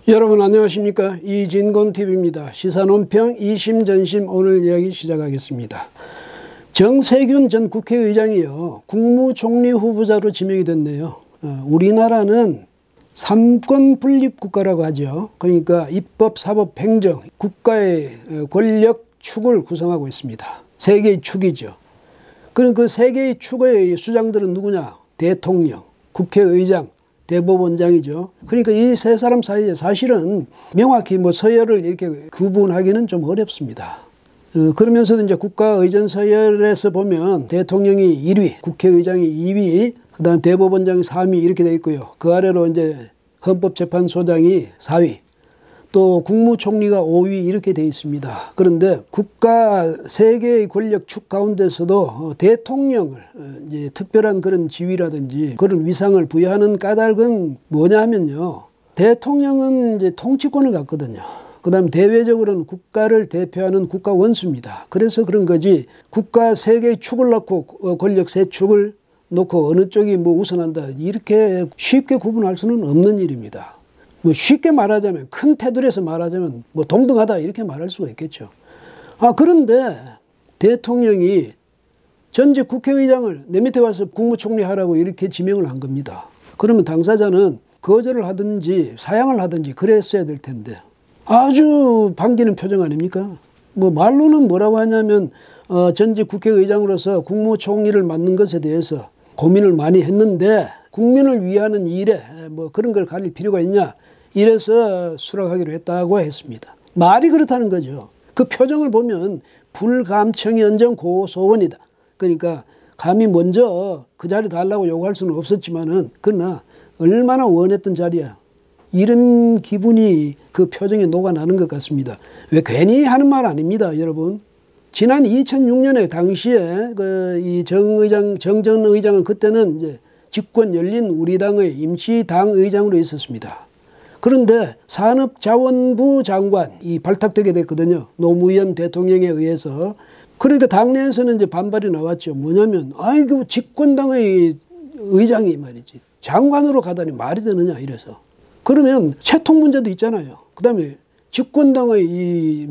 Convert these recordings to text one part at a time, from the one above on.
여러분 안녕하십니까? 이진곤TV입니다. 시사논평 이심전심 오늘 이야기 시작하겠습니다. 정세균 전 국회의장이요, 국무총리 후보자로 지명이 됐네요. 우리나라는 삼권 분립 국가라고 하죠. 그러니까 입법, 사법, 행정, 국가의 권력 축을 구성하고 있습니다. 세 개의 축이죠. 그럼 그 세 개의 축의 수장들은 누구냐? 대통령, 국회의장, 대법원장이죠. 그러니까 이 세 사람 사이에 사실은 명확히 서열을 이렇게 구분하기는 좀 어렵습니다. 그러면서도 이제 국가의전 서열에서 보면 대통령이 1위, 국회의장이 2위, 그 다음 대법원장이 3위 이렇게 돼 있고요. 그 아래로 이제 헌법재판소장이 4위, 또 국무총리가 5위 이렇게 돼 있습니다. 그런데 국가 세 개의 권력 축 가운데서도 대통령을 이제 특별한 그런 지위라든지 그런 위상을 부여하는 까닭은 뭐냐 하면요, 대통령은 이제 통치권을 갖거든요. 그 다음 대외적으로는 국가를 대표하는 국가 원수입니다. 그래서 그런 거지, 국가 세 개의 축을 놓고 권력 세 축을 놓고 어느 쪽이 우선한다 이렇게 쉽게 구분할 수는 없는 일입니다. 쉽게 말하자면, 큰 테두리에서 말하자면 동등하다 이렇게 말할 수가 있겠죠. 그런데 대통령이 전직 국회의장을 내 밑에 와서 국무총리 하라고 이렇게 지명을 한 겁니다. 그러면 당사자는 거절을 하든지 사양을 하든지 그랬어야 될 텐데 아주 반기는 표정 아닙니까? 말로는 뭐라고 하냐면 전직 국회의장으로서 국무총리를 맡는 것에 대해서 고민을 많이 했는데 국민을 위하는 일에 그런 걸 가릴 필요가 있냐, 이래서 수락하기로 했다고 했습니다. 말이 그렇다는 거죠. 그 표정을 보면 불감청연정 고소원이다. 그러니까 감히 먼저 그 자리 달라고 요구할 수는 없었지만은 그러나 얼마나 원했던 자리야, 이런 기분이 그 표정에 녹아나는 것 같습니다. 왜 괜히 하는 말 아닙니다, 여러분. 지난 2006년에 당시에 이 정 전 의장은 그때는 이제 집권 열린 우리당의 임시당 의장으로 있었습니다. 그런데 산업자원부 장관이 발탁되게 됐거든요. 노무현 대통령에 의해서. 그러니까 당내에서는 이제 반발이 나왔죠. 뭐냐면, 아이고, 집권당의 의장이 말이지 장관으로 가다니 말이 되느냐 이래서. 그러면 채통 문제도 있잖아요. 그 다음에 집권당의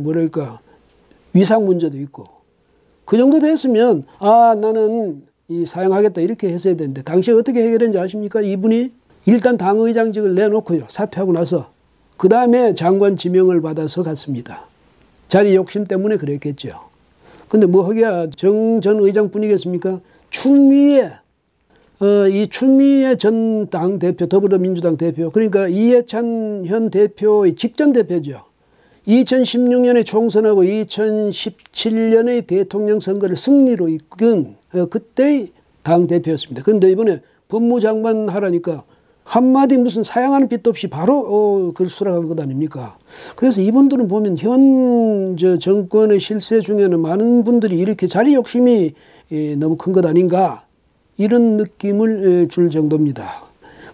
위상 문제도 있고. 그 정도 됐으면 나는 사양하겠다 이렇게 했어야 되는데, 당시에 어떻게 해결했는지 아십니까? 이분이 일단 당의장직을 내놓고요, 사퇴하고 나서 그 다음에 장관 지명을 받아서 갔습니다. 자리 욕심 때문에 그랬겠죠. 근데 허기야 정 전 의장뿐이겠습니까? 추미애, 이 추미애 전 당대표, 더불어민주당 대표, 그러니까 이해찬 현 대표의 직전 대표죠. 2016년에 총선하고 2017년의 대통령 선거를 승리로 이끈 그때의 당대표였습니다. 그런데 이번에 법무장관 하라니까 한마디 무슨 사양하는 빛도 없이 바로 그걸 수락한 것 아닙니까? 그래서 이분들은 보면 현 정권의 실세 중에는 많은 분들이 이렇게 자리 욕심이 너무 큰 것 아닌가, 이런 느낌을 줄 정도입니다.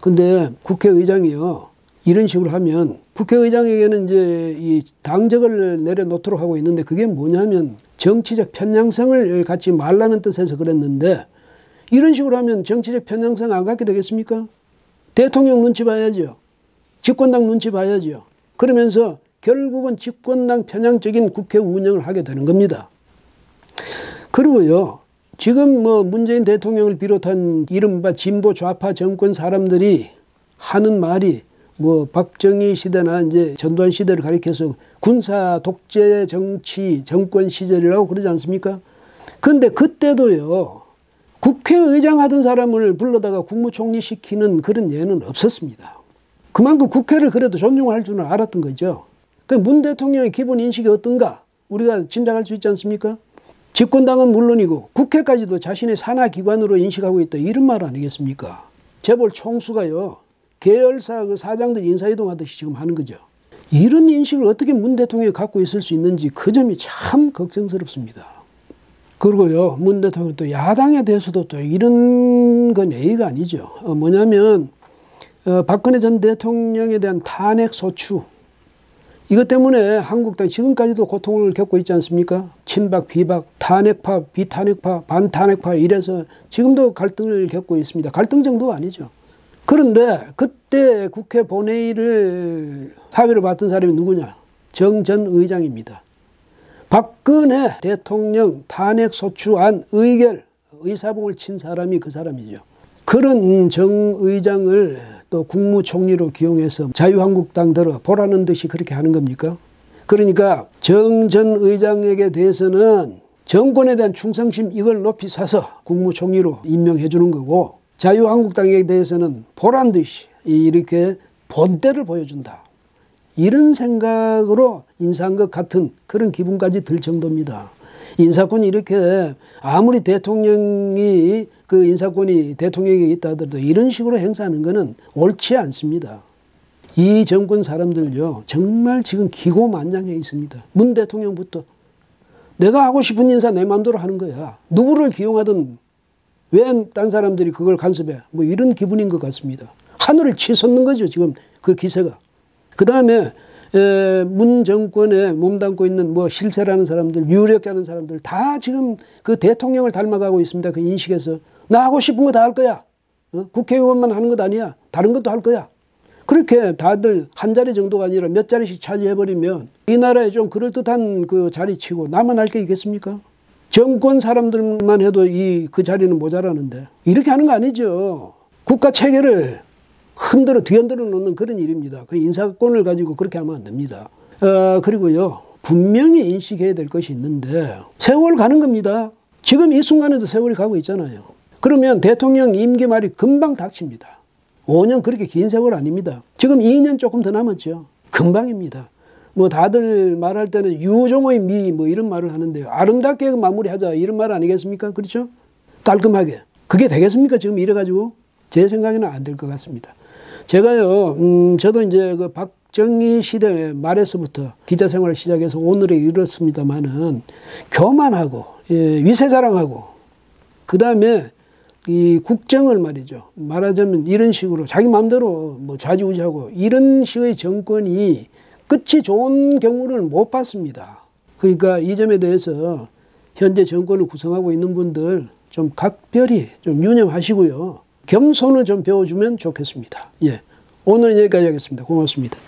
근데 국회의장이요, 이런 식으로 하면 국회의장에게는 이제 이 당적을 내려놓도록 하고 있는데, 그게 뭐냐면 정치적 편향성을 갖지 말라는 뜻에서 그랬는데, 이런 식으로 하면 정치적 편향성 안 갖게 되겠습니까? 대통령 눈치 봐야죠. 집권당 눈치 봐야죠. 그러면서 결국은 집권당 편향적인 국회 운영을 하게 되는 겁니다. 그리고요, 지금 문재인 대통령을 비롯한 이른바 진보 좌파 정권 사람들이 하는 말이 박정희 시대나 이제 전두환 시대를 가리켜서 군사 독재 정치 정권 시절이라고 그러지 않습니까? 그런데 그때도요, 국회의장 하던 사람을 불러다가 국무총리 시키는 그런 예는 없었습니다. 그만큼 국회를 그래도 존중할 줄은 알았던 거죠. 문 대통령의 기본 인식이 어떤가 우리가 짐작할 수 있지 않습니까? 집권당은 물론이고 국회까지도 자신의 산하기관으로 인식하고 있다, 이런 말 아니겠습니까? 재벌 총수가요, 계열사 사장들 인사이동하듯이 지금 하는 거죠. 이런 인식을 어떻게 문 대통령이 갖고 있을 수 있는지 그 점이 참 걱정스럽습니다. 그리고요, 문 대통령 또 야당에 대해서도 또 이런 건 예의가 아니죠. 뭐냐면 박근혜 전 대통령에 대한 탄핵 소추, 이것 때문에 한국당 지금까지도 고통을 겪고 있지 않습니까? 친박, 비박, 탄핵파, 비탄핵파, 반탄핵파 이래서 지금도 갈등을 겪고 있습니다. 갈등 정도가 아니죠. 그런데 그때 국회 본회의를 사회를 봤던 사람이 누구냐? 정 전 의장입니다. 박근혜 대통령 탄핵소추안 의결, 의사봉을 친 사람이 그 사람이죠. 그런 정 의장을 또 국무총리로 기용해서 자유한국당들어 보라는 듯이 그렇게 하는 겁니까? 그러니까 정 전 의장에게 대해서는 정권에 대한 충성심 이걸 높이 사서 국무총리로 임명해 주는 거고, 자유한국당에 대해서는 보란 듯이 이렇게 본때를 보여준다. 이런 생각으로 인사한 것 같은 그런 기분까지 들 정도입니다. 인사권이 이렇게 아무리 대통령이 그 인사권이 대통령에게 있다 하더라도 이런 식으로 행사하는 것은 옳지 않습니다. 이 정권 사람들요 정말 지금 기고만장해 있습니다. 문 대통령부터 내가 하고 싶은 인사 내 마음대로 하는 거야. 누구를 기용하든 왜 딴 사람들이 그걸 간섭해. 뭐 이런 기분인 것 같습니다. 하늘을 치솟는 거죠 지금 그 기세가. 그 다음에 문 정권에 몸담고 있는 뭐 실세라는 사람들, 유력자는 사람들 다 지금 그 대통령을 닮아가고 있습니다. 그 인식에서. 나 하고 싶은 거 다 할 거야. 국회의원만 하는 것 아니야. 다른 것도 할 거야. 그렇게 다들 한 자리 정도가 아니라 몇 자리씩 차지해버리면 이 나라에 좀 그럴듯한 그 자리치고 나만 할 게 있겠습니까? 정권 사람들만 해도 그 자리는 모자라는데 이렇게 하는 거 아니죠. 국가 체계를 뒤흔들어 놓는 그런 일입니다. 그 인사권을 가지고 그렇게 하면 안 됩니다. 그리고요 분명히 인식해야 될 것이 있는데 세월 가는 겁니다. 지금 이 순간에도 세월이 가고 있잖아요. 그러면 대통령 임기 말이 금방 닥칩니다. 5년 그렇게 긴 세월 아닙니다. 지금 2년 조금 더 남았죠. 금방입니다. 뭐 다들 말할 때는 유종의 미 뭐 이런 말을 하는데요. 아름답게 마무리하자 이런 말 아니겠습니까? 그렇죠? 깔끔하게. 그게 되겠습니까? 지금 이래가지고 제 생각에는 안 될 것 같습니다. 제가요, 저도 이제 그 박정희 시대 말에서부터 기자 생활을 시작해서 오늘에 이르렀습니다만은 교만하고 위세 자랑하고 그 다음에 이 국정을 말이죠. 말하자면 이런 식으로 자기 마음대로 뭐 좌지우지하고 이런 식의 정권이 끝이 좋은 경우를 못 봤습니다. 그러니까 이 점에 대해서 현재 정권을 구성하고 있는 분들 좀 각별히 좀 유념하시고요. 겸손을 좀 배워주면 좋겠습니다. 예. 오늘은 여기까지 하겠습니다. 고맙습니다.